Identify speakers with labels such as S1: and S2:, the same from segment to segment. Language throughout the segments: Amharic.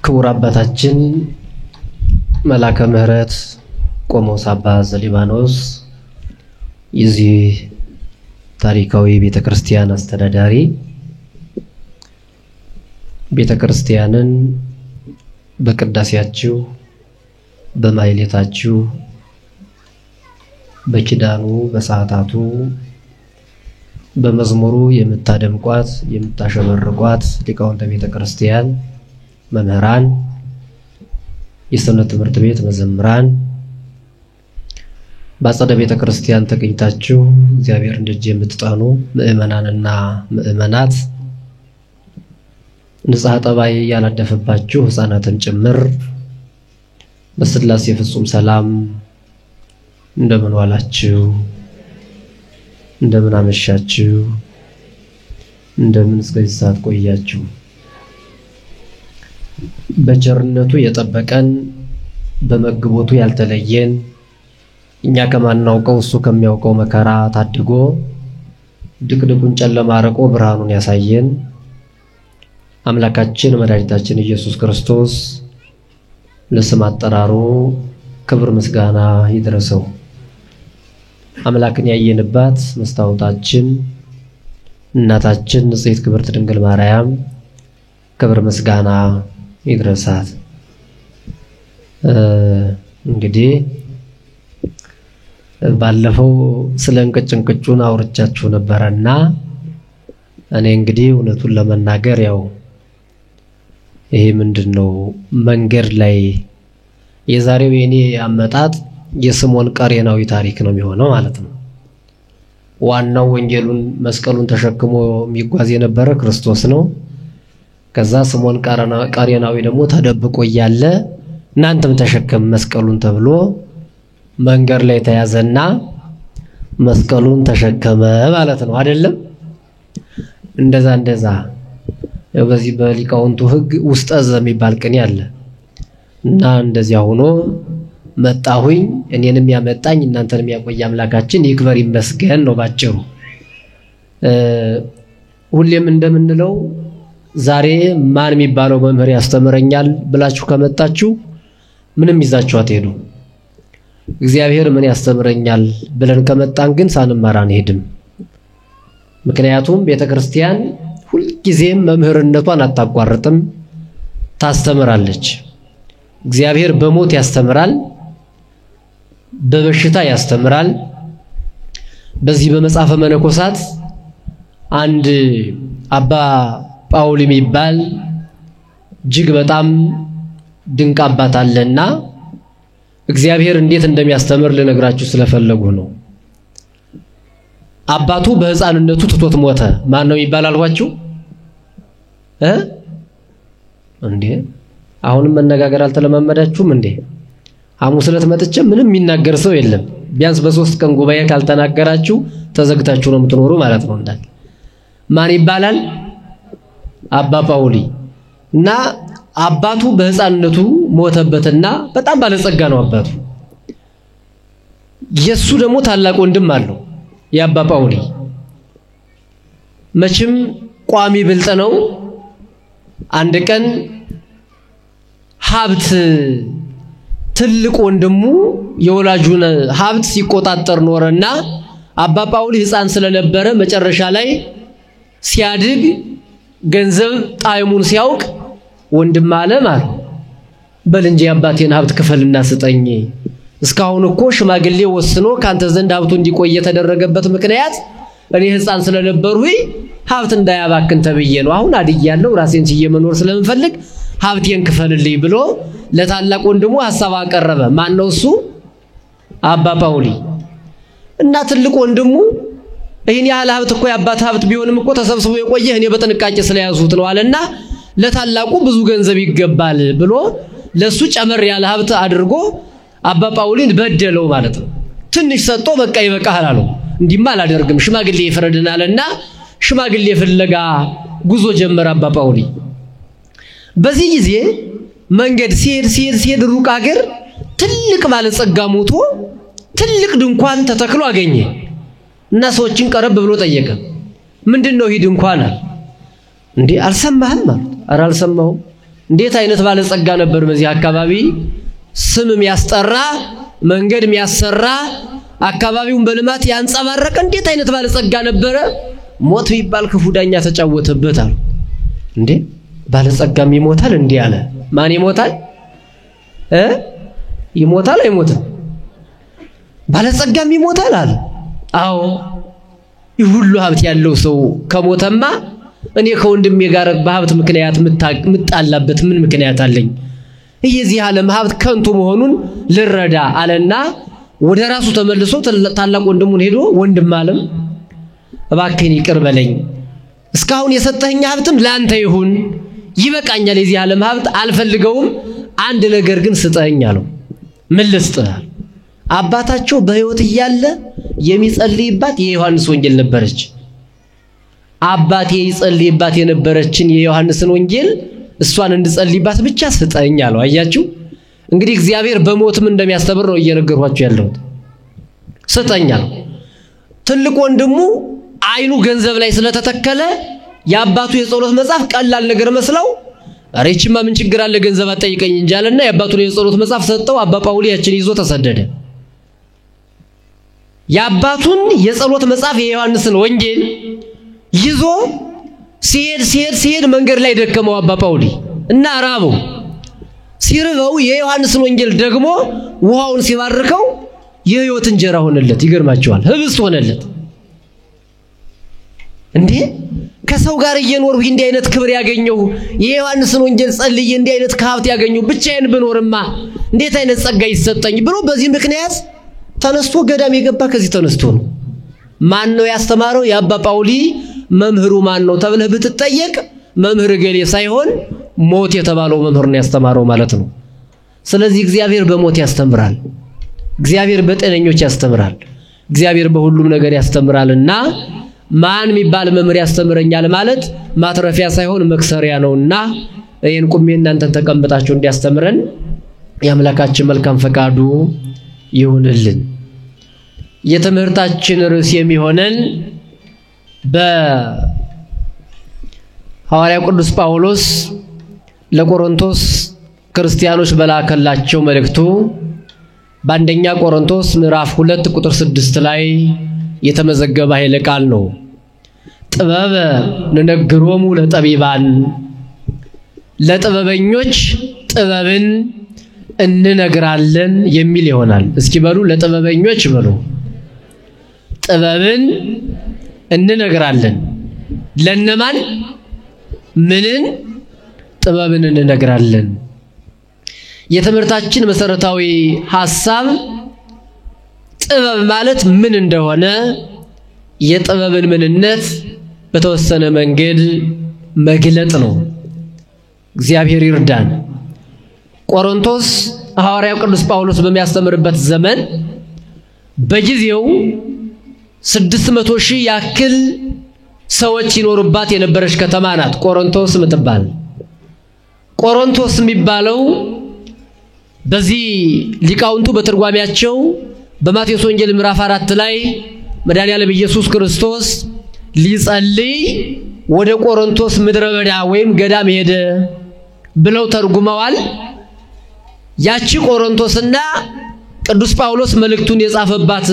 S1: ክቡር አባታችን መላከ ምህረት ቆሞስ አባ ዘሊባኖስ የዚህ ታሪካዊ ቤተክርስቲያን አስተዳዳሪ ቤተክርስቲያንን በቅዳሴያችሁ በማይሌታችሁ በኪዳኑ በሰዓታቱ በመዝሙሩ የምታደምቋት የምታሸበርቋት ሊቃውንተ ቤተክርስቲያን መምህራን የሰንበት ትምህርት ቤት መዘምራን በአጸደ ቤተክርስቲያን ተገኝታችሁ እግዚአብሔር እንደዚህ የምትጣኑ ምእመናንና ምእመናት ንጽሐ ጠባይ ያላደፈባችሁ ሕፃናትን ጭምር በስላሴ ፍጹም ሰላም እንደምን ዋላችሁ እንደምን አመሻችሁ እንደምን እስከዚህ ሰዓት ቆያችሁ በቸርነቱ የጠበቀን በመግቦቱ ያልተለየን እኛ ከማናውቀው እሱ ከሚያውቀው መከራ ታድጎ ድቅድቁን ጨለማ አርቆ ብርሃኑን ያሳየን አምላካችን መድኃኒታችን ኢየሱስ ክርስቶስ ለስም አጠራሩ ክብር ምስጋና ይድረሰው። አምላክን ያየንባት መስታወታችን እናታችን ንጽሕት ክብርት ድንግል ማርያም ክብር ምስጋና ይድረሳት። እንግዲህ ባለፈው ስለ እንቅጭንቅጩን አውርቻችሁ ነበርና እኔ እንግዲህ እውነቱን ለመናገር ያው ይሄ ምንድነው መንገድ ላይ የዛሬው የኔ አመጣጥ የስምዖን ቀሬናዊ ታሪክ ነው የሚሆነው ማለት ነው። ዋናው ወንጌሉን መስቀሉን ተሸክሞ የሚጓዝ የነበረ ክርስቶስ ነው። ከዛ ስምዖን ቀሬናዊ ደግሞ ተደብቆ ያለ እናንተም ተሸከም መስቀሉን ተብሎ መንገድ ላይ ተያዘና መስቀሉን ተሸከመ ማለት ነው አይደለም? እንደዛ በዚህ በሊቃውንቱ ሕግ ውስጠዘ የሚባል ቅኔ አለ እና እንደዚያ ሆኖ መጣሁኝ እኔንም ያመጣኝ እናንተንም ያቆየ አምላካችን ይክበር ይመስገን ነው ባጭሩ። ሁሌም እንደምንለው ዛሬ ማን የሚባለው መምህር ያስተምረኛል ብላችሁ ከመጣችሁ ምንም ይዛችሁ አትሄዱ። እግዚአብሔር ምን ያስተምረኛል ብለን ከመጣን ግን ሳንማር አንሄድም። ምክንያቱም ቤተክርስቲያን ሁልጊዜም መምህርነቷን አታቋርጥም፣ ታስተምራለች። እግዚአብሔር በሞት ያስተምራል፣ በበሽታ ያስተምራል። በዚህ በመጽሐፈ መነኮሳት አንድ አባ ጳውሊ የሚባል እጅግ በጣም ድንቅ አባት አለና እግዚአብሔር እንዴት እንደሚያስተምር ልነግራችሁ ስለፈለጉ ነው። አባቱ በሕፃንነቱ ትቶት ሞተ። ማን ነው ይባላል አልኳችሁ? እንዴ አሁንም መነጋገር አልተለማመዳችሁም እንዴ? ሐሙስ ዕለት መጥቼ ምንም የሚናገር ሰው የለም። ቢያንስ በ3 ቀን ጉባኤ ካልተናገራችሁ ተዘግታችሁ ነው የምትኖሩ ማለት ነው እንዳል። ማን ይባላል? አባ ጳውሊ። እና አባቱ በሕፃንነቱ ሞተበትና በጣም ባለጸጋ ነው አባቱ። የሱ ደግሞ ታላቅ ወንድም አለው የአባ ጳውሊ። መቼም ቋሚ ብልጥ ነው። አንድ ቀን ሀብት ትልቅ ወንድሙ የወላጁን ሀብት ሲቆጣጠር ኖረና አባ ጳውሊ ሕፃን ስለነበረ መጨረሻ ላይ ሲያድግ ገንዘብ ጣዕሙን ሲያውቅ ወንድም አለ ማለት በል እንጂ አባቴን ሀብት ክፈልና ስጠኝ። እስካሁን እኮ ሽማግሌ ወስኖ ካንተ ዘንድ ሀብቱ እንዲቆይ የተደረገበት ምክንያት እኔ ሕፃን ስለነበርሁኝ ሀብት እንዳያባክን ተብዬ ነው። አሁን አድያለሁ ራሴን ችዬ መኖር ስለምፈልግ ሀብቴን ክፈልልኝ ብሎ ለታላቅ ወንድሙ ሐሳብ አቀረበ። ማን ነው እሱ? አባ ጳውሊ። እና ትልቅ ወንድሙ ይሄን ያህል ሀብት እኮ የአባት ሀብት ቢሆንም እኮ ተሰብስቦ የቆየ እኔ በጥንቃቄ ስለያዙት ነው አለና ለታላቁ ብዙ ገንዘብ ይገባል ብሎ ለሱ ጨመር ያለ ሀብት አድርጎ አባ ጳውሊን በደለው ማለት ነው። ትንሽ ሰጥቶ በቃ ይበቃል አለው። እንዲማ አላደርግም ሽማግሌ ይፈረድናልና ሽማግሌ ፍለጋ ጉዞ ጀመረ አባ ጳውሊ። በዚህ ጊዜ መንገድ ሲሄድ ሩቅ ሀገር ትልቅ ባለጸጋ ሞቶ ትልቅ ድንኳን ተተክሎ አገኘ እና ሰዎችን ቀረብ ብሎ ጠየቀ። ምንድነው ይሄ ድንኳን? እንዴ አልሰማህም? ኧረ አልሰማሁም። እንዴት አይነት ባለጸጋ ነበር በዚህ አካባቢ ስም የሚያስጠራ መንገድ የሚያሰራ አካባቢውን በልማት ያንጸባረቀ እንዴት አይነት ባለጸጋ ነበር ሞት ቢባል ክፉ ዳኛ ተጫወተበት አሉ እንዴ ባለጸጋም ይሞታል እንዴ አለ ማን ይሞታል ይሞታል አይሞትም ባለጸጋም ይሞታል አለ አዎ ይሁሉ ሀብት ያለው ሰው ከሞተማ እኔ ከወንድሜ ጋር በሀብት ምክንያት ምጣላበት ምን ምክንያት አለኝ የዚህ ዓለም ሀብት ከንቱ መሆኑን ልረዳ አለና ወደ ራሱ ተመልሶ ታላቅ ወንድሙን ሄዶ ወንድም ዓለም እባክህ ይቅር በለኝ እስካሁን የሰጠኸኝ ሀብትም ላንተ ይሁን ይበቃኛል የዚህ ዓለም ሀብት አልፈልገውም አንድ ነገር ግን ስጠኝ አለው ምን ልስጥህ አባታቸው በህይወት እያለ የሚጸልይባት የዮሐንስ ወንጌል ነበረች አባቴ ይጸልይባት የነበረችን የዮሐንስን ወንጌል እሷን እንድጸልይባት ብቻ ስጠኝ አለው አያችሁ እንግዲህ እግዚአብሔር በሞትም እንደሚያስተምር ነው እየነገርኳችሁ ያለው ስጠኝ አለው ትልቅ ወንድሙ አይኑ ገንዘብ ላይ ስለተተከለ ያባቱ የጸሎት መጽሐፍ ቀላል ነገር መስለው አሬችማ ምን ችግር አለ ገንዘብ አጠይቀኝ እንጂ አለና ያባቱን የጸሎት መጽሐፍ ሰጠው አባ ጳውሊ ያችን ይዞ ተሰደደ ያባቱን የጸሎት መጽሐፍ የዮሐንስን ወንጌል ይዞ ሲሄድ መንገድ ላይ ደከመው አባ ጳውሊ እና ራበው ሲርበው የዮሐንስን ወንጌል ደግሞ ውሃውን ሲባርከው የህይወት እንጀራ ሆነለት ይገርማቸዋል ህብስት ሆነለት እንዴ ከሰው ጋር እየኖርሁ እንዲህ አይነት ክብር ያገኘው የዮሐንስን ወንጌል ጸልዬ እንዲህ አይነት ከሀብት ያገኘው ብቻዬን ብኖርማ እንዴት አይነት ጸጋ ይሰጠኝ ብሎ በዚህ ምክንያት ተነስቶ ገዳም የገባ ከዚህ ተነስቶ ነው ማን ነው ያስተማረው የአባ ጳውሊ መምህሩ ማን ነው ተብለህ ብትጠየቅ መምህር ገሌ ሳይሆን ሞት የተባለው መምህር ነው ያስተማረው ማለት ነው ስለዚህ እግዚአብሔር በሞት ያስተምራል እግዚአብሔር በጤነኞች ያስተምራል እግዚአብሔር በሁሉም ነገር ያስተምራልና ማን የሚባል መምህር ያስተምረኛል ማለት ማትረፊያ ሳይሆን መክሰሪያ ነውና ይሄን ቁሜ እናንተን ተቀምጣችሁ እንዲያስተምረን ያምላካችን መልካም ፈቃዱ ይሁንልን የትምህርታችን ርዕስ የሚሆነን በሐዋርያው ቅዱስ ጳውሎስ ለቆሮንቶስ ክርስቲያኖች በላከላቸው መልእክቱ በአንደኛ ቆሮንቶስ ምዕራፍ 2 ቁጥር 6 ላይ የተመዘገበ ኃይለ ቃል ነው ጥበብ ንነግሮሙ ለጠቢባን ለጥበበኞች ጥበብን እንነግራለን የሚል ይሆናል እስኪ በሉ ለጥበበኞች በሉ ጥበብን እንነግራለን ለነማን ምንን ጥበብን እንነግራለን የትምህርታችን መሰረታዊ ሐሳብ ጥበብ ማለት ምን እንደሆነ የጥበብን ምንነት በተወሰነ መንገድ መግለጥ ነው እግዚአብሔር ይርዳን ቆሮንቶስ ሐዋርያው ቅዱስ ጳውሎስ በሚያስተምርበት ዘመን በጊዜው 600,000 ያክል ሰዎች ይኖሩባት የነበረች ከተማ ናት ቆሮንቶስ ምትባል ቆሮንቶስ የሚባለው በዚህ ሊቃውንቱ በትርጓሜያቸው በማቴዎስ ወንጌል ምዕራፍ 4 ላይ መድኃኒዓለም ኢየሱስ ክርስቶስ ሊጸልይ ወደ ቆሮንቶስ ምድረ በዳ ወይም ገዳም ሄደ ብለው ተርጉመዋል ያቺ ቆሮንቶስና ቅዱስ ጳውሎስ መልእክቱን የጻፈባት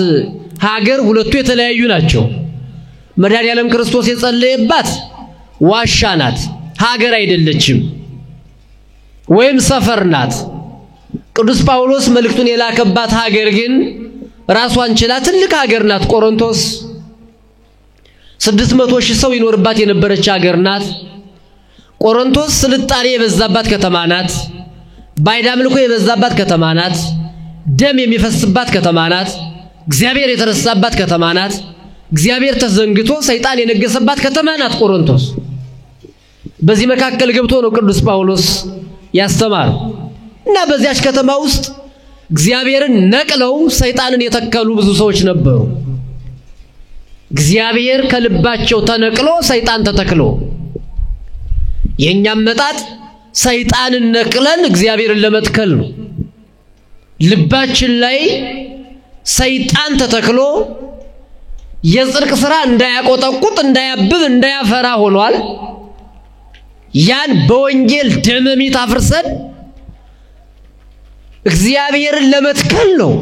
S1: ሀገር ሁለቱ የተለያዩ ናቸው መድኃኒዓለም ክርስቶስ የጸለየባት ዋሻ ናት ሀገር አይደለችም ወይም ሰፈር ናት ቅዱስ ጳውሎስ መልእክቱን የላከባት ሀገር ግን ራሷን ችላ ትልቅ ሀገር ናት ቆሮንቶስ 600,000 ሰው ይኖርባት የነበረች ሀገር ናት ቆሮንቶስ ስልጣኔ የበዛባት ከተማ ናት ባዕድ አምልኮ የበዛባት ከተማ ናት ደም የሚፈስባት ከተማ ናት እግዚአብሔር የተረሳባት ከተማ ናት እግዚአብሔር ተዘንግቶ ሰይጣን የነገሰባት ከተማ ናት ቆሮንቶስ በዚህ መካከል ገብቶ ነው ቅዱስ ጳውሎስ ያስተማረው እና በዚያች ከተማ ውስጥ እግዚአብሔርን ነቅለው ሰይጣንን የተከሉ ብዙ ሰዎች ነበሩ እግዚአብሔር ከልባቸው ተነቅሎ ሰይጣን ተተክሎ የኛም መጣጥ ሰይጣንን ነቅለን እግዚአብሔርን ለመትከል ነው ልባችን ላይ ሰይጣን ተተክሎ የጽድቅ ሥራ እንዳያቆጠቁጥ እንዳያብብ እንዳያፈራ ሆኗል ያን በወንጌል ደመሚት አፍርሰን እግዚአብሔርን ለመትከል ነው።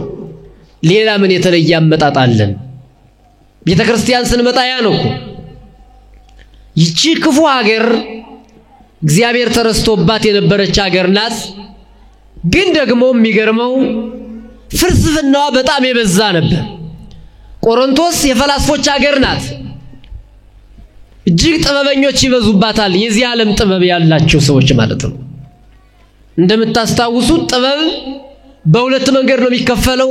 S1: ሌላ ምን የተለየ አመጣጣለን? ቤተክርስቲያን ስንመጣ ያ ነው እኮ። ይቺ ክፉ ሀገር እግዚአብሔር ተረስቶባት የነበረች ሀገር ናት። ግን ደግሞ የሚገርመው ፍልስፍናዋ በጣም የበዛ ነበር። ቆሮንቶስ የፈላስፎች ሀገር ናት። እጅግ ጥበበኞች ይበዙባታል። የዚህ ዓለም ጥበብ ያላቸው ሰዎች ማለት ነው። እንደምታስታውሱት ጥበብ በሁለት መንገድ ነው የሚከፈለው።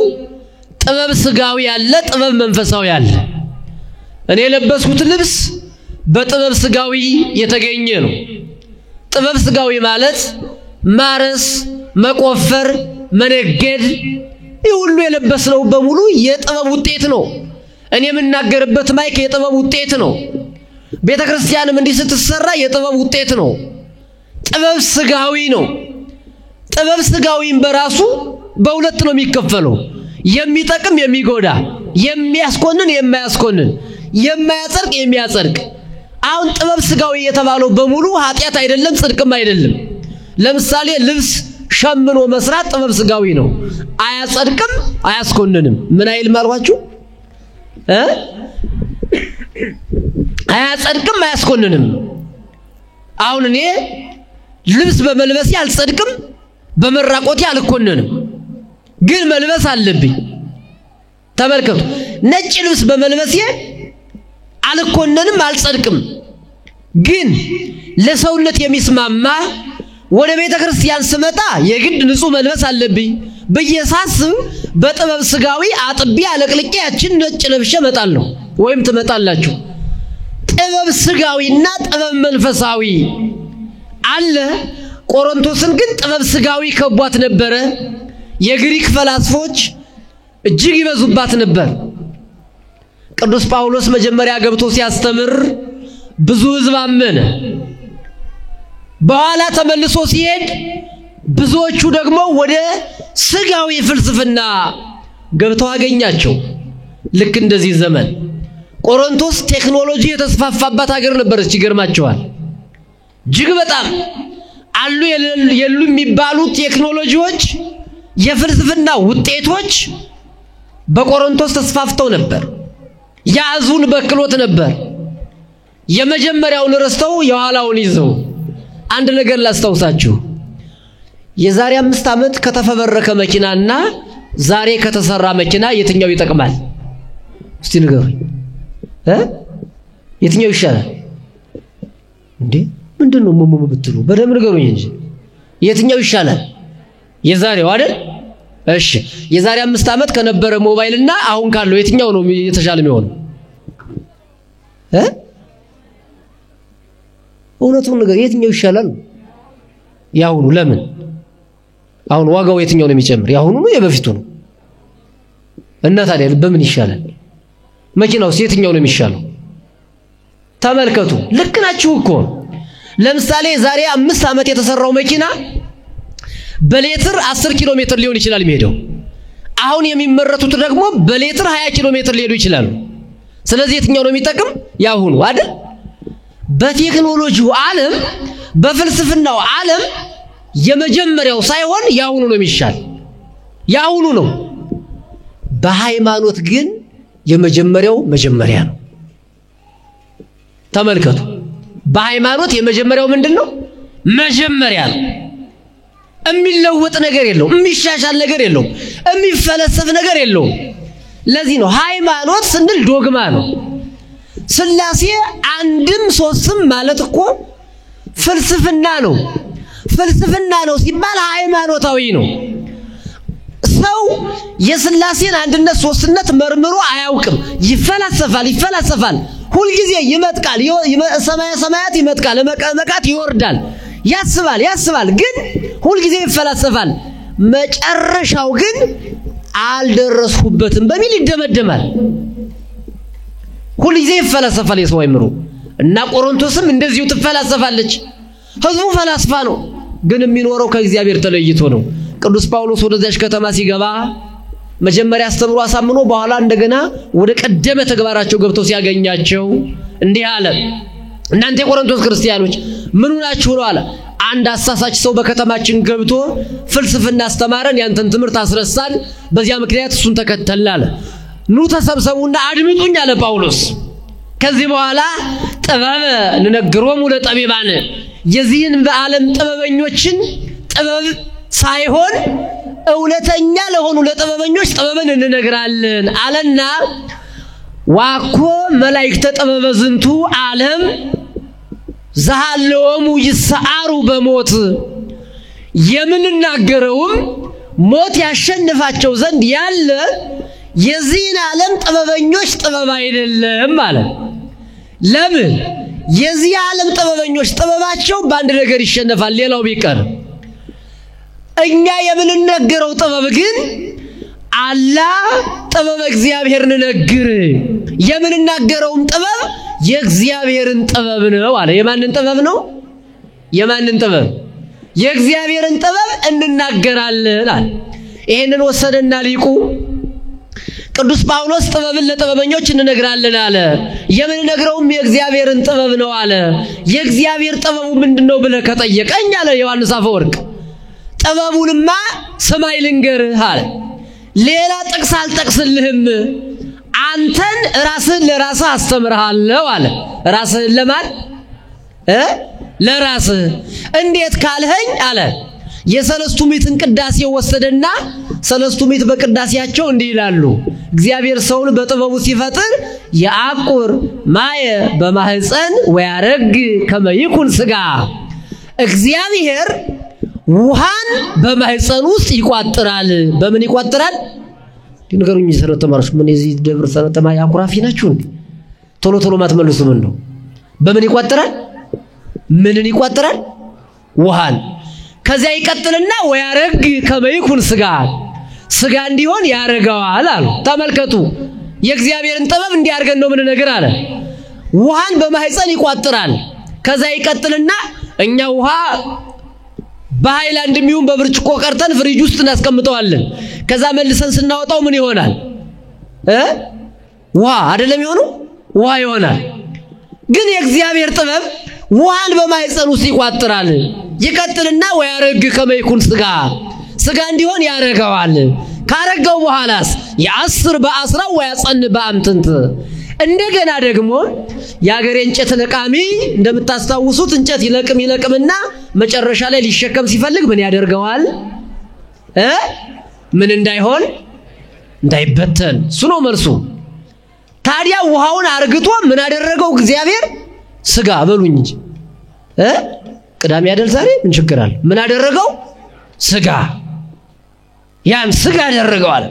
S1: ጥበብ ስጋዊ ያለ፣ ጥበብ መንፈሳዊ ያለ። እኔ የለበስኩት ልብስ በጥበብ ስጋዊ የተገኘ ነው። ጥበብ ስጋዊ ማለት ማረስ፣ መቆፈር፣ መነገድ፣ ይህ ሁሉ የለበስነው በሙሉ የጥበብ ውጤት ነው። እኔ የምናገርበት ማይክ የጥበብ ውጤት ነው። ቤተክርስቲያንም እንዲህ ስትሰራ የጥበብ ውጤት ነው። ጥበብ ስጋዊ ነው። ጥበብ ስጋዊም በራሱ በሁለት ነው የሚከፈለው። የሚጠቅም የሚጎዳ፣ የሚያስኮንን የማያስኮንን፣ የማያጸድቅ የሚያጸድቅ። አሁን ጥበብ ስጋዊ የተባለው በሙሉ ኃጢያት አይደለም፣ ጽድቅም አይደለም። ለምሳሌ ልብስ ሸምኖ መስራት ጥበብ ስጋዊ ነው። አያጸድቅም፣ አያስኮንንም። ምን አይል ማልዋችሁ? አያጸድቅም፣ አያስኮንንም። አሁን እኔ ልብስ በመልበሴ አልጸድቅም፣ በመራቆቴ አልኮንንም። ግን መልበስ አለብኝ። ተመልከቱ፣ ነጭ ልብስ በመልበሴ አልኮንንም፣ አልጸድቅም። ግን ለሰውነት የሚስማማ ወደ ቤተክርስቲያን ስመጣ የግድ ንጹህ መልበስ አለብኝ በየሳስብ በጥበብ ስጋዊ አጥቢ አለቅልቄ ያችን ነጭ ለብሼ እመጣለሁ ወይም ትመጣላችሁ። ጥበብ ስጋዊና ጥበብ መንፈሳዊ አለ። ቆሮንቶስን ግን ጥበብ ስጋዊ ከቧት ነበረ። የግሪክ ፈላስፎች እጅግ ይበዙባት ነበር። ቅዱስ ጳውሎስ መጀመሪያ ገብቶ ሲያስተምር ብዙ ሕዝብ አመነ። በኋላ ተመልሶ ሲሄድ ብዙዎቹ ደግሞ ወደ ስጋዊ ፍልስፍና ገብተው አገኛቸው። ልክ እንደዚህ ዘመን ቆሮንቶስ ቴክኖሎጂ የተስፋፋባት ሀገር ነበረች። ይገርማቸዋል። እጅግ በጣም አሉ የሉ የሚባሉ ቴክኖሎጂዎች፣ የፍልስፍና ውጤቶች በቆሮንቶስ ተስፋፍተው ነበር። ያዙን በክሎት ነበር። የመጀመሪያውን ረስተው የኋላውን ይዘው አንድ ነገር ላስታውሳችሁ። የዛሬ 5 ዓመት ከተፈበረከ መኪናና ዛሬ ከተሰራ መኪና የትኛው ይጠቅማል? እስቲ ንገሩኝ። የትኛው ይሻላል እንዴ? ምንድነው ሙሙ ብትሉ በደም ንገሩኝ እንጂ የትኛው ይሻላል? የዛሬው አይደል? እሺ፣ የዛሬ 5 ዓመት ከነበረ ሞባይልና አሁን ካለው የትኛው ነው የተሻለ የሚሆነው? እውነቱን ነገር የትኛው ይሻላል? ያሁኑ። ለምን? አሁን ዋጋው የትኛው ነው የሚጨምር? ያሁኑ ነው የበፊቱ ነው? እና ታዲያ በምን ይሻላል? መኪናውስ የትኛው ነው የሚሻለው? ተመልከቱ። ልክ ናችሁ እኮ። ለምሳሌ ዛሬ 5 ዓመት የተሰራው መኪና በሌትር 10 ኪሎ ሜትር ሊሆን ይችላል የሚሄደው። አሁን የሚመረቱት ደግሞ በሌትር 20 ኪሎ ሜትር ሊሄዱ ይችላሉ። ስለዚህ የትኛው ነው የሚጠቅም? ያሁኑ አይደል? በቴክኖሎጂው ዓለም በፍልስፍናው ዓለም የመጀመሪያው ሳይሆን ያሁኑ ነው የሚሻል። ያሁኑ ነው። በሃይማኖት ግን የመጀመሪያው መጀመሪያ ነው። ተመልከቱ። በሃይማኖት የመጀመሪያው ምንድነው? መጀመሪያ ነው። የሚለወጥ ነገር የለውም፣ የሚሻሻል ነገር የለውም፣ የሚፈለሰፍ ነገር የለውም። ለዚህ ነው ሃይማኖት ስንል ዶግማ ነው። ስላሴ አንድም ሶስትም ማለት እኮ ፍልስፍና ነው። ፍልስፍና ነው ሲባል ሃይማኖታዊ ነው። ሰው የስላሴን አንድነት ሶስትነት መርምሮ አያውቅም። ይፈላሰፋል። ሁሉ ጊዜ ይመጥቃል። ሰማያ ሰማያት ይመጥቃል፣ መቃት ይወርዳል። ያስባል ግን ሁሉ ጊዜ ይፈላሰፋል። መጨረሻው ግን አልደረስኩበትም በሚል ይደመደማል። ሁሉ ጊዜ ይፈላሰፋል የሰው አይምሮ። እና ቆሮንቶስም እንደዚሁ ትፈላሰፋለች። ህዝቡ ፈላስፋ ነው፣ ግን የሚኖረው ከእግዚአብሔር ተለይቶ ነው። ቅዱስ ጳውሎስ ወደዛች ከተማ ሲገባ መጀመሪያ አስተምሮ አሳምኖ በኋላ እንደገና ወደ ቀደመ ተግባራቸው ገብተው ሲያገኛቸው እንዲህ አለ። እናንተ የቆሮንቶስ ክርስቲያኖች ምን ሆናችሁ ነው አለ አንድ አሳሳች ሰው በከተማችን ገብቶ ፍልስፍና አስተማረን ያንተን ትምህርት አስረሳን በዚያ ምክንያት እሱን ተከተልን አለ ኑ ተሰብሰቡና አድምጡኝ አለ ጳውሎስ ከዚህ በኋላ ጥበብ ንነግሮሙ ለጠቢባን የዚህን በዓለም ጥበበኞችን ጥበብ ሳይሆን እውነተኛ ለሆኑ ለጥበበኞች ጥበብን እንነግራለን አለና ዋኮ መላእክተ ጥበበ ዝንቱ ዓለም ዘሃለወሙ ይሰዓሩ በሞት የምንናገረውም ሞት ያሸንፋቸው ዘንድ ያለ የዚህን ዓለም ጥበበኞች ጥበብ አይደለም ማለት ለምን የዚህ ዓለም ጥበበኞች ጥበባቸው በአንድ ነገር ይሸነፋል ሌላው ቢቀር እኛ የምንነገረው ጥበብ ግን አላህ ጥበብ እግዚአብሔር ንነግር የምንናገረውም ጥበብ የእግዚአብሔርን ጥበብ ነው አለ የማንን ጥበብ ነው የማንን ጥበብ የእግዚአብሔርን ጥበብ እንናገራለን አለ ይሄንን ወሰደና ሊቁ ቅዱስ ጳውሎስ ጥበብን ለጥበበኞች እንነግራለን አለ የምንነግረውም የእግዚአብሔርን ጥበብ ነው አለ የእግዚአብሔር ጥበቡ ምንድነው ብለህ ከጠየቀኝ አለ ዮሐንስ አፈወርቅ ጥበቡንማ ሰማይ ልንገርህ አለ ሌላ ጥቅስ አልጠቅስልህም አንተን ራስህን ለራስህ አስተምርሃለሁ አለ ራስህን ለማን ለራስህ እንዴት ካልኸኝ አለ የሰለስቱ ምዕትን ቅዳሴ ወሰደና ሰለስቱ ምዕት በቅዳሴያቸው እንዲህ ይላሉ እግዚአብሔር ሰውን በጥበቡ ሲፈጥር ያአቁር ማየ በማህፀን ወያረግ ከመይኩን ስጋ እግዚአብሔር ውሃን በማህፀን ውስጥ ይቋጥራል በምን ይቋጥራል ንገሩኝ ሰረተ ማርሽ ምን እዚህ ደብር ሰረተ ማ ያኩራፊ ናችሁ ቶሎ ቶሎ ማትመልሱ ምን ነው በምን ይቋጥራል ምንን ይቋጥራል ውሃን ከዚያ ይቀጥልና ወያረግ ከመይኩን ስጋ እንዲሆን ያረጋዋል አሉ ተመልከቱ የእግዚአብሔርን ጥበብ እንዲያርገን ነው ምን ነገር አለ ውሃን በማህፀን ይቋጥራል ከዚያ ይቀጥልና እኛ ውሃ በሃይላንድ የሚሆን በብርጭቆ ቀርተን ፍሪጅ ውስጥ እናስቀምጠዋለን ከዛ መልሰን ስናወጣው ምን ይሆናል ውሃ አይደለም ይሆነው ውሃ ይሆናል ግን የእግዚአብሔር ጥበብ ውሃን በማህፀን ውስጥ ይቋጥራል ይቀጥልና ወያረግ ከመይኩን ስጋ እንዲሆን ያረጋዋል ካረጋው በኋላስ ያስር በአስራ ወያጸን በአምጥንት እንደገና ደግሞ ያገሬ እንጨት ለቃሚ እንደምታስታውሱት እንጨት ይለቅምና መጨረሻ ላይ ሊሸከም ሲፈልግ ምን ያደርገዋል ምን እንዳይሆን እንዳይበተን ሱኖ መልሱ ታዲያ ውሃውን አርግቶ ምን አደረገው እግዚአብሔር ስጋ በሉኝ እንጂ ቅዳሜ አይደል ዛሬ ምን ችግር አለ ምን አደረገው ስጋ ያን ስጋ አደረገው አለ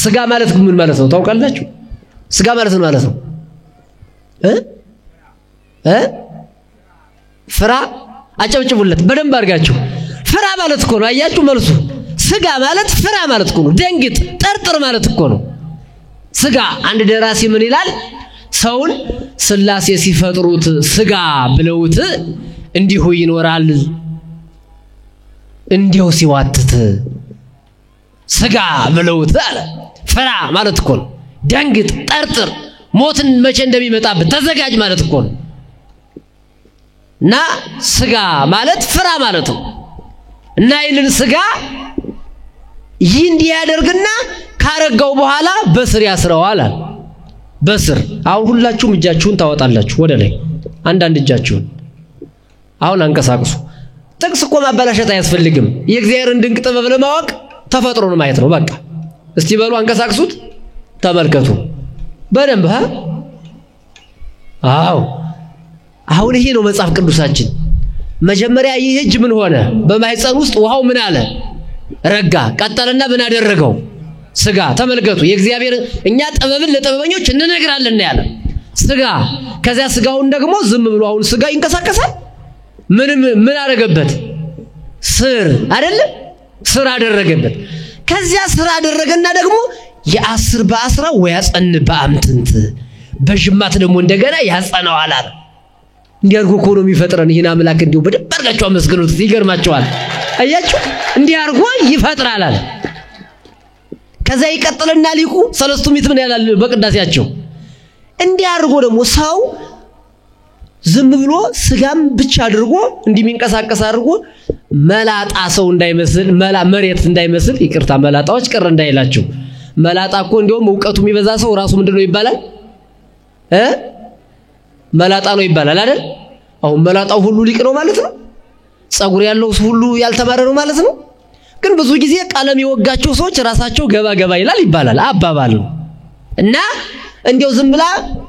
S1: ስጋ ማለት ምን ማለት ነው ታውቃላችሁ ስጋ ማለት ነው ፍራ አጨብጭቡለት በደንብ አርጋችሁ ፍራ ማለት እኮ ነው አያችሁ መልሱ ስጋ ማለት ፍራ ማለት እኮ ነው ደንግጥ ጠርጥር ማለት እኮ ነው ስጋ አንድ ደራሲ ምን ይላል ሰውን ስላሴ ሲፈጥሩት ስጋ ብለውት እንዲሁ ይኖራል እንዲሁ ሲዋትት ስጋ ብለውት አለ ፍራ ማለት እኮ ነው ደንግጥ ጠርጥር ሞትን መቼ እንደሚመጣበት ተዘጋጅ ማለት እኮ ነው እና ስጋ ማለት ፍራ ማለት ነው እና ይልን ስጋ ይንዲ ያደርግና ካረጋው በኋላ በስር ያስረዋል በስር አሁን ሁላችሁም እጃችሁን ታወጣላችሁ ወደ ላይ አንድ እጃችሁን አሁን አንቀሳቅሱ ጥቅስ እኮ ማባላሸት አያስፈልግም የእግዚአብሔርን ድንቅ ጥበብ ለማወቅ ተፈጥሮን ማየት ነው በቃ እስቲ በሉ አንቀሳቅሱት ተመልከቱ በደንብ አሁን ይሄ ነው መጽሐፍ ቅዱሳችን መጀመሪያ ይህ እጅ ምን ሆነ በማህፀን ውስጥ ውሃው ምን አለ ረጋ ቀጠለና ምን አደረገው ስጋ ተመልከቱ የእግዚአብሔር እኛ ጥበብን ለጥበበኞች እንነግራለን ያለ ስጋ ከዚያ ስጋውን ደግሞ ዝም ብሎ አሁን ስጋ ይንቀሳቀሳል ምን አደረገበት ስር አይደለ ስር አደረገበት ከዚያ ስር አደረገና ደግሞ የአስር በአስራ ወያጸን በአምጥንት በጅማት ደግሞ እንደገና ያጸናዋል አለ እንዲያርጎ እኮ ነው የሚፈጥረን ይሄን አምላክ እንዲው በደንብ አርጋችሁ አመስግኑት ይገርማችኋል አያችሁ እንዲያርጎ ይፈጥራል አለ ከዛ ይቀጥልና ሊቁ ሰለስቱ ምዕት ምን ያላል በቅዳሴያቸው እንዲያርጎ ደግሞ ሰው ዝም ብሎ ስጋም ብቻ አድርጎ እንዲሚንቀሳቀስ አድርጎ መላጣ ሰው እንዳይመስል መሬት እንዳይመስል ይቅርታ መላጣዎች ቅር እንዳይላችሁ መላጣ እኮ እንደውም ዕውቀቱ የሚበዛ ሰው ራሱ ምንድነው ይባላል መላጣ ነው ይባላል አይደል አሁን መላጣው ሁሉ ሊቅ ነው ማለት ነው ጸጉር ያለው ሁሉ ያልተማረ ነው ማለት ነው ግን ብዙ ጊዜ ቀለም የወጋቸው ሰዎች ራሳቸው ገባ ይላል ይባላል አባባል ነው እና እንዴው ዝም ብላ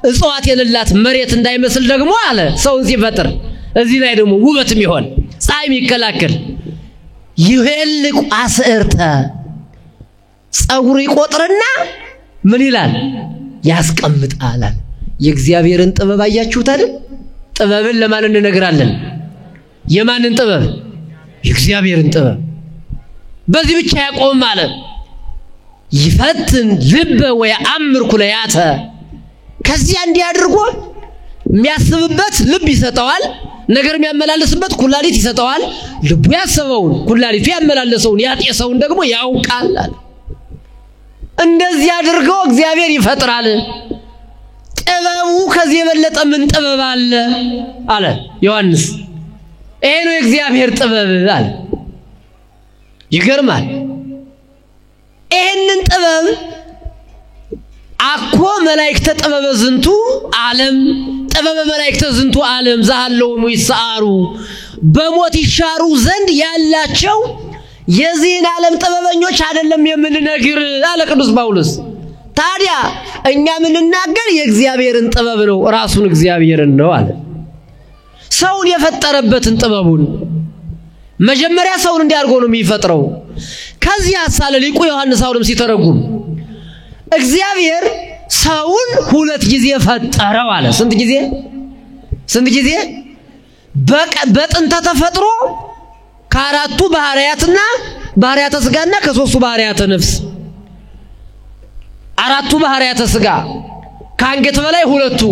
S1: እጽዋት የሌላት መሬት እንዳይመስል ደግሞ አለ ሰውን ሲፈጥር እዚህ ላይ ደግሞ ውበትም ይሆን ፀሐይም ይከላከል ይሄልቅ አስርተ ጸጉር ይቆጥርና ምን ይላል ያስቀምጣል የእግዚአብሔርን ጥበብ አያችሁት አይደል ጥበብን ለማን እንነግራለን የማንን ጥበብ የእግዚአብሔርን ጥበብ በዚህ ብቻ ያቆም ማለት ይፈትን ልበ ወያአምር ኩለያተ ከዚህ እንዲያድርጎ የሚያስብበት ልብ ይሰጠዋል ነገር የሚያመላልስበት ኩላሊት ይሰጠዋል ልቡ ያሰበውን ኩላሊቱ ያመላለሰውን ያጤሰውን ደግሞ ያውቃል እንደዚህ አድርገው እግዚአብሔር ይፈጥራል ጥበቡ ከዚህ የበለጠ ምን ጥበብ አለ ዮሐንስ ይሄ ነው የእግዚአብሔር ጥበብ አለ ይገርማል ይሄንን ጥበብ አኮ መላእክተ ጥበበ ዝንቱ ዓለም ጥበበ መላእክተ ዝንቱ ዓለም ዘሃለውሙ ይሰአሩ በሞት ይሻሩ ዘንድ ያላቸው የዚህን ዓለም ጥበበኞች አይደለም የምንነግር አለ ቅዱስ ጳውሎስ ታዲያ እኛ ምንናገር የእግዚአብሔርን ጥበብ ነው ራሱን እግዚአብሔርን ነው አለ ሰውን የፈጠረበትን ጥበቡን መጀመሪያ ሰውን እንዲያርጎ ነው የሚፈጥረው ከዚህ አሳለ ሊቁ ዮሐንስ አውንም ሲተረጉም እግዚአብሔር ሰውን ሁለት ጊዜ ፈጠረው አለ ስንት ጊዜ በጥንተ ተፈጥሮ ከአራቱ ባህሪያትና ባህሪያተ ስጋና ከሶስቱ ባህሪያተ ነፍስ አራቱ ባህሪያተ ስጋ ካንገት በላይ ሁለቱ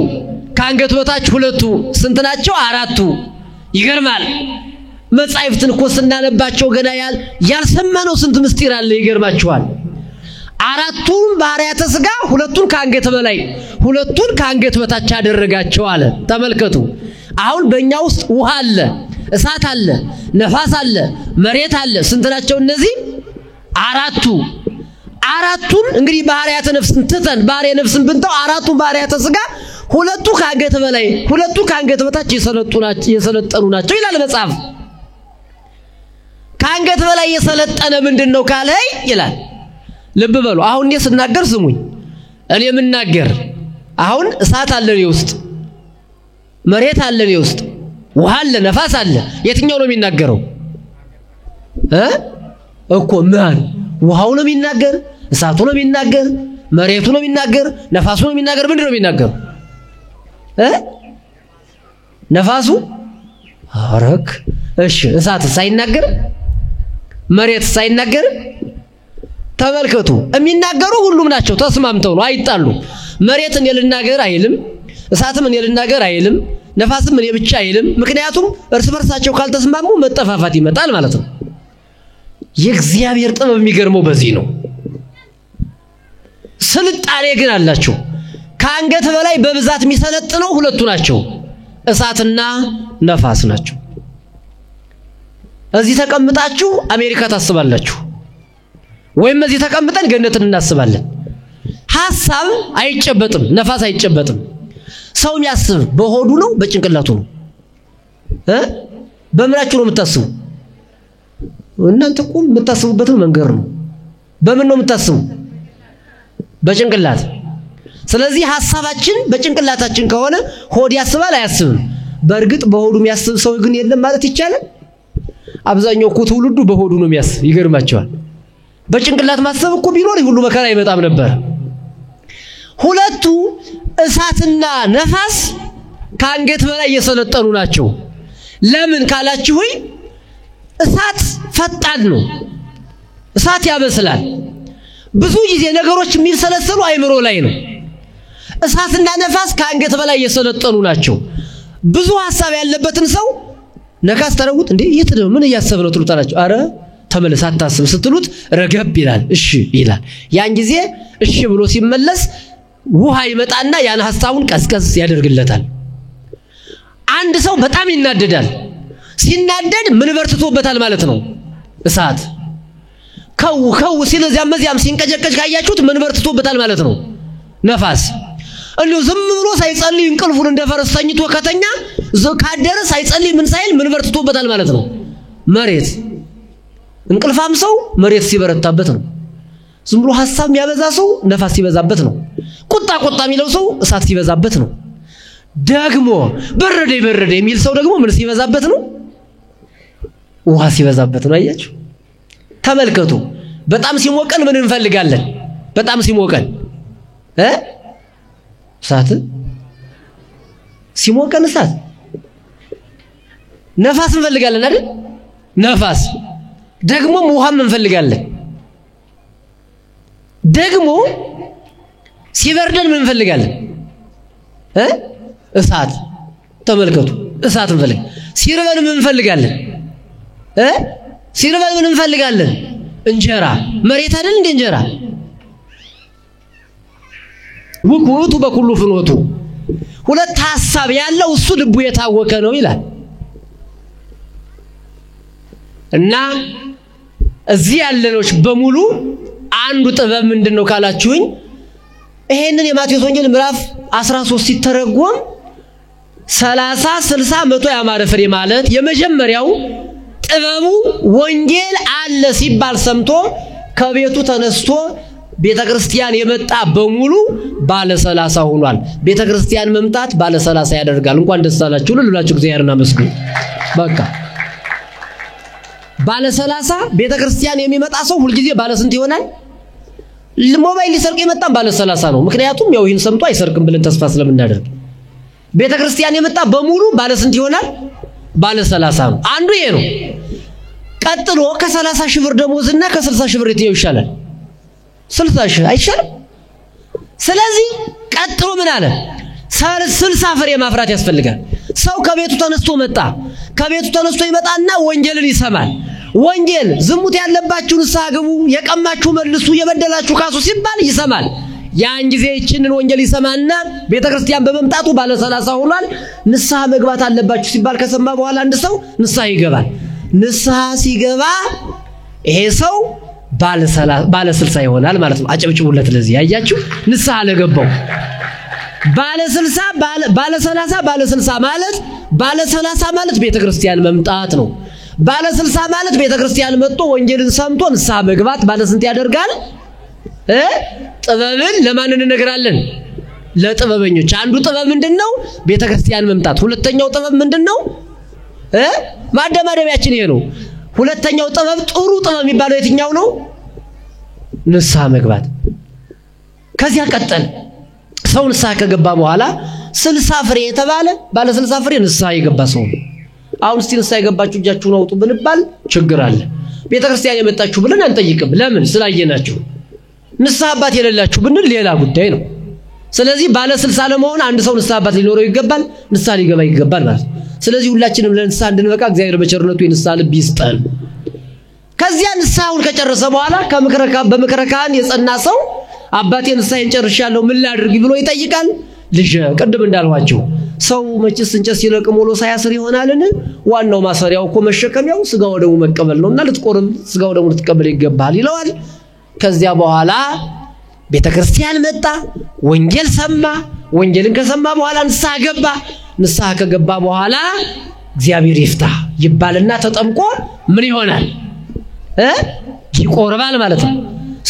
S1: ካንገት በታች ሁለቱ ስንት ናቸው አራቱ ይገርማል መጻሕፍትን እኮ ስናነባቸው ገና ያልሰማነው ስንት ምስጢር አለ ይገርማችኋል አራቱን ባህሪያተ ስጋ ሁለቱን ካንገት በላይ ሁለቱን ካንገት በታች ያደረጋቸው አለ ተመልከቱ አሁን በእኛ ውስጥ ውሃ አለ እሳት አለ ነፋስ አለ መሬት አለ ስንት ናቸው እነዚህ አራቱን እንግዲህ ባህሪያተ ነፍስን ትተን ባህሪያተ ነፍስን ብንተው አራቱን ባህሪያተ ስጋ ሁለቱ ካንገት በላይ ሁለቱ ካንገት በታች የሰለጠኑ ናቸው ይላል መጽሐፍ ካንገት በላይ የሰለጠነ ምንድነው ካለይ ይላል ልብ በሉ አሁን እኔ ስናገር ስሙኝ እኔ ምናገር አሁን እሳት አለ ነው ውስጥ መሬት አለ ነው ውስጥ ውሃ አለ ነፋስ አለ የትኛው ነው የሚናገረው እኮ ማን ውሃው ነው የሚናገር እሳቱ ነው የሚናገር መሬቱ ነው የሚናገር ነፋሱ ነው የሚናገር ምንድነው የሚናገር ነፋሱ አረክ እሺ እሳት ሳይናገር መሬት ሳይናገር ተመልከቱ የሚናገሩ ሁሉም ናቸው ተስማምተው ነው አይጣሉ መሬትን የልናገር አይልም እሳትም የልናገር አይልም ነፋስም የብቻ አይልም ምክንያቱም እርስ በርሳቸው ካልተስማሙ መጠፋፋት ይመጣል ማለት ነው የእግዚአብሔር ጥበብ የሚገርመው በዚህ ነው ስልጣኔ ግን አላችሁ ካንገት በላይ በብዛት የሚሰለጥነው ሁለቱ ናቸው እሳትና ነፋስ ናቸው እዚህ ተቀምጣችሁ አሜሪካ ታስባላችሁ ወይም እዚህ ተቀምጠን ገነትን እናስባለን ሐሳብ አይጨበጥም ነፋስ አይጨበጥም ሰው የሚያስብ በሆዱ ነው በጭንቅላቱ ነው በምናችሁ ነው የምታስቡ እናንተ እኮ የምታስቡበት መንገር ነው በምን ነው የምታስቡ በጭንቅላት ስለዚህ ሐሳባችን በጭንቅላታችን ከሆነ ሆድ ያስባል አያስብም በእርግጥ በሆዱ የሚያስብ ሰው ግን የለም ማለት ይቻላል አብዛኛው እኮ ትውልዱ በሆዱ ነው የሚያስብ ይገርማቸዋል በጭንቅላት ማሰብ እኮ ቢኖር ሁሉ መከራ አይመጣም ነበር ሁለቱ እሳትና ነፋስ ካንገት በላይ የሰለጠኑ ናቸው ለምን ካላችሁኝ እሳት ፈጣን ነው እሳት ያበስላል ብዙ ጊዜ ነገሮች የሚሰለሰሉ አይምሮ ላይ ነው እሳትና ነፋስ ካንገት በላይ የሰለጠኑ ናቸው ብዙ ሐሳብ ያለበትን ሰው ነካስ ተረጉት እንዴ ይተደው ምን ያሰብ ነው ትሉታላችሁ አረ ተመለስ አታስብ ስትሉት ረገብ ይላል እሺ ይላል ያን ጊዜ እሺ ብሎ ሲመለስ ውሃ ይመጣና ያን ሐሳቡን ቀስቀስ ያደርግለታል አንድ ሰው በጣም ይናደዳል ሲናደድ ምን በርትቶበታል ማለት ነው እሳት ከው ሲል እዚያም ሲንቀጨቀጭ ካያችሁት ምን በርትቶበታል ማለት ነው ነፋስ ዝም ብሎ ሳይጸልይ እንቅልፉን እንደፈረስ ተኝቶ ከተኛ ካደረ ሳይጸልይ ምን ሳይል ምን በርትቶበታል ማለት ነው መሬት እንቅልፋም ሰው መሬት ሲበረታበት ነው ዝም ብሎ ሐሳብ የሚያበዛ ሰው ነፋስ ሲበዛበት ነው ቁጣ የሚለው ሰው እሳት ሲበዛበት ነው ደግሞ በረደ የሚል ሰው ደግሞ ምን ሲበዛበት ነው ውሃ ሲበዛበት ነው አያችሁ ተመልከቱ በጣም ሲሞቀን ምን እንፈልጋለን በጣም ሲሞቀን እሳት ሲሞቀን እሳት ነፋስ እንፈልጋለን አይደል ነፋስ ደግሞ ውሃም እንፈልጋለን ደግሞ ሲበርደን ምን እንፈልጋለን እሳት ተመልከቱ እሳት እንፈልጋለን ሲርበን ምን እንፈልጋለን ሲርበን ምን እንፈልጋለን እንጀራ መሬት አይደል እንደ እንጀራ ወቁቱ በኩሉ ፍኖቱ ሁለት ሐሳብ ያለው እሱ ልቡ የታወከ ነው ይላል እና እዚህ ያለኖች በሙሉ አንዱ ጥበብ ምንድነው ካላችሁኝ ይሄንን የማቴዎስ ወንጌል ምዕራፍ 13 ሲተረጎም 30 60 100 ያማረ ፍሬ ማለት የመጀመሪያው ጥበቡ ወንጌል አለ ሲባል ሰምቶ ከቤቱ ተነስቶ ቤተክርስቲያን የመጣ በሙሉ ባለ 30 ሆኗል ቤተክርስቲያን መምጣት ባለ 30 ያደርጋል እንኳን ደስ አላችሁ ልላችሁ እግዚአብሔርና መስገኑ በቃ ባለ 30 ቤተክርስቲያን የሚመጣ ሰው ሁሉ ጊዜ ባለ ስንት ይሆናል ሞባይል ሊሰርቅ የመጣም ባለ 30 ነው ምክንያቱም ያው ይሄን ሰምቶ አይሰርቅም ብለን ተስፋ ስለምናደርግ ቤተክርስቲያን የመጣ በሙሉ ባለ ስንት ይሆናል ባለ 30 ነው አንዱ ይሄ ነው ቀጥሎ ከ30 ሺህ ብር ደሞዝና ከ60 ሺህ ብር የትኛው ይሻላል 60 ሺህ አይሻልም ስለዚህ ቀጥሎ ምን አለ 60 ፍሬ ማፍራት ያስፈልጋል ሰው ከቤቱ ተነስቶ መጣ ከቤቱ ተነስቶ ይመጣና ወንጌልን ይሰማል ወንጌል ዝሙት ያለባችሁን ሳግቡ የቀማችሁ መልሱ የበደላችሁ ካሱ ሲባል ይሰማል ያን ጊዜ እቺንን ወንጌል ይሰማና ቤተክርስቲያን በመምጣቱ ባለ 30 ሆኗል ንስሐ መግባት አለባችሁ ሲባል ከሰማ በኋላ አንድ ሰው ንስሐ ይገባል ንስሐ ሲገባ ይሄ ሰው ባለ 60 ይሆናል ማለት ነው አጨብጭቡለት ለዚህ ያያችሁ ንስሐ ለገባው ባለ 30 ባለ 30 ባለ 60 ማለት ባለ 30 ማለት ቤተክርስቲያን መምጣት ነው ባለ 60 ማለት ቤተክርስቲያን መጥቶ ወንጌልን ሰምቶ ንስሐ መግባት ባለ ስንት ያደርጋል ጥበብን ለማን እንነግራለን ለጥበበኞች አንዱ ጥበብ ምንድነው ቤተክርስቲያን መምጣት ሁለተኛው ጥበብ ምንድነው ማደማደሚያችን ይሄ ነው ሁለተኛው ጥበብ ጥሩ ጥበብ የሚባለው የትኛው ነው ንስሐ መግባት ከዚያ ቀጠል ሰው ንስሐ ከገባ በኋላ 60 ፍሬ የተባለ ባለ 60 ፍሬ ንስሐ የገባ ሰው አሁን እስቲ ንስሐ የገባችሁ እጃችሁን አውጡ ብንባል ችግር አለ ቤተክርስቲያን የመጣችሁ ብለን አንጠይቅም ለምን ስላየናችሁ ንስሐ አባት የሌላችሁ ብንል ሌላ ጉዳይ ነው ስለዚህ ባለ 60 ለመሆን አንድ ሰው ንስሐ አባት ሊኖረው ይገባል ንስሐ ሊገባ ይገባል ማለት ስለዚህ ሁላችንም ለንስሐ እንድንበቃ እግዚአብሔር በቸርነቱ የንስሐ ልብ ይስጠን ከዚያ ንስሐውን ከጨረሰ በኋላ በመከረካን የጸና ሰው አባቴ ንስሐን ጨርሻለሁ ምን ላድርግ ብሎ ይጠይቃል ልጅ ቀድም እንዳልዋቸው ሰው መችስ እንጨት ሲለቅም ወሎ ሳያስር ይሆናልን ዋናው ማሰሪያው እኮ መሸከሚያው ስጋው ደሙ መቀበል ነውና ልትቆርብ ስጋው ደሙ ልትቀበል ይገባል ይለዋል ከዚያ በኋላ ቤተክርስቲያን መጣ ወንጌል ሰማ ወንጌልን ከሰማ በኋላ ንስሐ ገባ ንስሐ ከገባ በኋላ እግዚአብሔር ይፍታ ይባልና ተጠምቆ ምን ይሆናል ይቆርባል ማለት ነው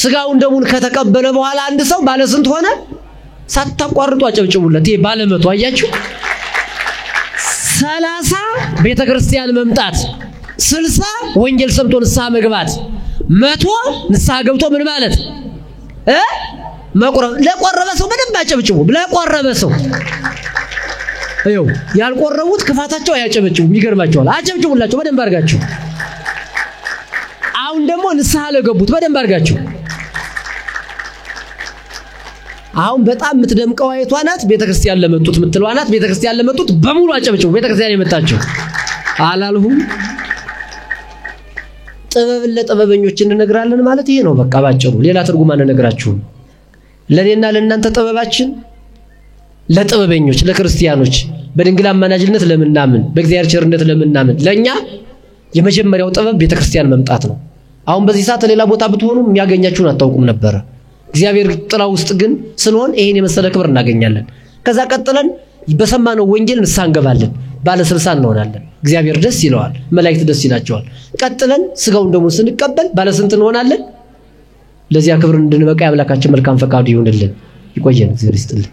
S1: ስጋውን ደሙን ከተቀበለ በኋላ አንድ ሰው ባለ ስንት ሆነ ሳታቋርጡ አጨብጭቡለት ይሄ ባለ 100 አያችሁ 30 ቤተክርስቲያን መምጣት 60 ወንጌል ሰምቶ ንስሐ መግባት 100 ንስሐ ገብቶ ምን ማለት መቆረብ ለቆረበ ሰው በደንብ አጨብጭቡ ለቆረበ ሰው አይው ያልቆረቡት ክፋታቸው አያጨብጭቡ ይገርማቸዋል አጨብጭቡላቸው በደንብ አርጋችሁ አሁን ደግሞ ንስሐ ለገቡት በደንብ አርጋችሁ አሁን በጣም የምትደምቀው አይቷ ናት ቤተክርስቲያን ለመጡት የምትለው ናት ቤተክርስቲያን ለመጡት በሙሉ አጨብጭቡ ቤተክርስቲያን የመጣችሁ አላልሁም ጥበብ ለጥበበኞች እንነግራለን ማለት ይሄ ነው በቃ ባጭሩ ሌላ ትርጉም አንነግራችሁም ለኔና ለእናንተ ጥበባችን ለጥበበኞች ለክርስቲያኖች በድንግል አማላጅነት ለምናምን በእግዚአብሔር ቸርነት ለምናምን ለኛ የመጀመሪያው ጥበብ ቤተክርስቲያን መምጣት ነው። አሁን በዚህ ሰዓት ሌላ ቦታ ብትሆኑ የሚያገኛችሁን አታውቁም ነበር። እግዚአብሔር ጥላ ውስጥ ግን ስንሆን ይሄን የመሰለ ክብር እናገኛለን። ከዛ ቀጥለን በሰማነው ወንጌል ንስሐ እንገባለን፣ ባለ 60 እንሆናለን። እግዚአብሔር ደስ ይለዋል፣ መላእክት ደስ ይላቸዋል። ቀጥለን ስጋውን ደግሞ ስንቀበል ባለ ስንት እንሆናለን? ለዚያ ክብር እንድንበቃ ያምላካችን መልካም ፈቃዱ ይሁንልን። ይቆየን። እግዚአብሔር ይስጥልን።